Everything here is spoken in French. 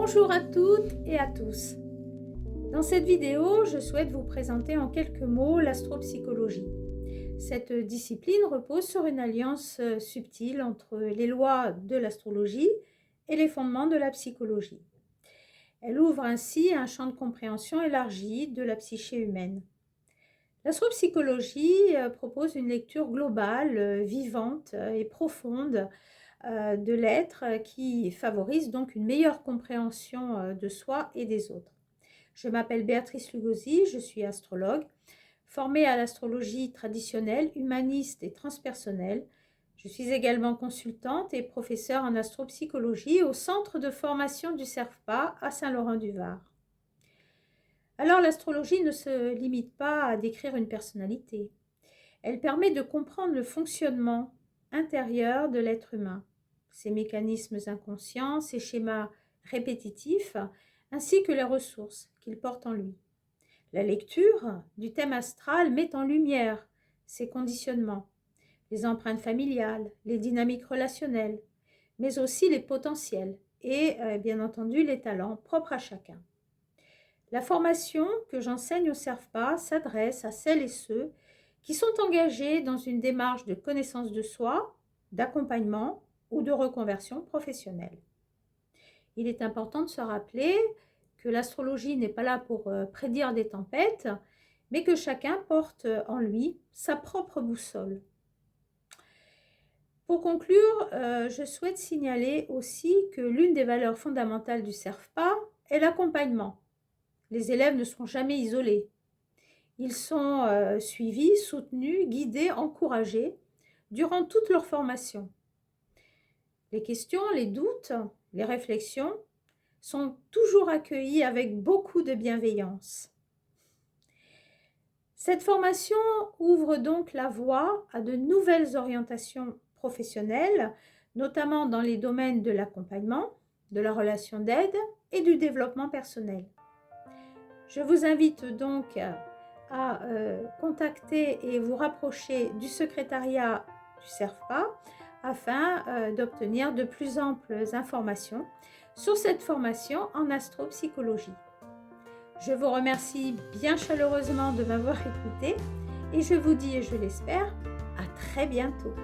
Bonjour à toutes et à tous. Dans cette vidéo, je souhaite vous présenter en quelques mots l'astropsychologie. Cette discipline repose sur une alliance subtile entre les lois de l'astrologie et les fondements de la psychologie. Elle ouvre ainsi un champ de compréhension élargi de la psyché humaine. L'astropsychologie propose une lecture globale, vivante et profonde de l'être qui favorise donc une meilleure compréhension de soi et des autres. Je m'appelle Béatrice Lugosi, je suis astrologue, formée à l'astrologie traditionnelle, humaniste et transpersonnelle. Je suis également consultante et professeure en astropsychologie au centre de formation du CERFPA à Saint-Laurent-du-Var. Alors l'astrologie ne se limite pas à décrire une personnalité. Elle permet de comprendre le fonctionnement intérieur de l'être humain, ses mécanismes inconscients, ses schémas répétitifs, ainsi que les ressources qu'il porte en lui. La lecture du thème astral met en lumière ses conditionnements, les empreintes familiales, les dynamiques relationnelles, mais aussi les potentiels et bien entendu les talents propres à chacun. La formation que j'enseigne au CERFPA s'adresse à celles et ceux qui sont engagés dans une démarche de connaissance de soi, d'accompagnement ou de reconversion professionnelle. Il est important de se rappeler que l'astrologie n'est pas là pour prédire des tempêtes, mais que chacun porte en lui sa propre boussole. Pour conclure, je souhaite signaler aussi que l'une des valeurs fondamentales du CERFPA est l'accompagnement. Les élèves ne seront jamais isolés. Ils sont suivis, soutenus, guidés, encouragés durant toute leur formation. Les questions, les doutes, les réflexions sont toujours accueillis avec beaucoup de bienveillance. Cette formation ouvre donc la voie à de nouvelles orientations professionnelles, notamment dans les domaines de l'accompagnement, de la relation d'aide et du développement personnel. Je vous invite donc à contacter et vous rapprocher du secrétariat du CERFPA afin d'obtenir de plus amples informations sur cette formation en astropsychologie. Je vous remercie bien chaleureusement de m'avoir écouté et je vous dis, et je l'espère, à très bientôt.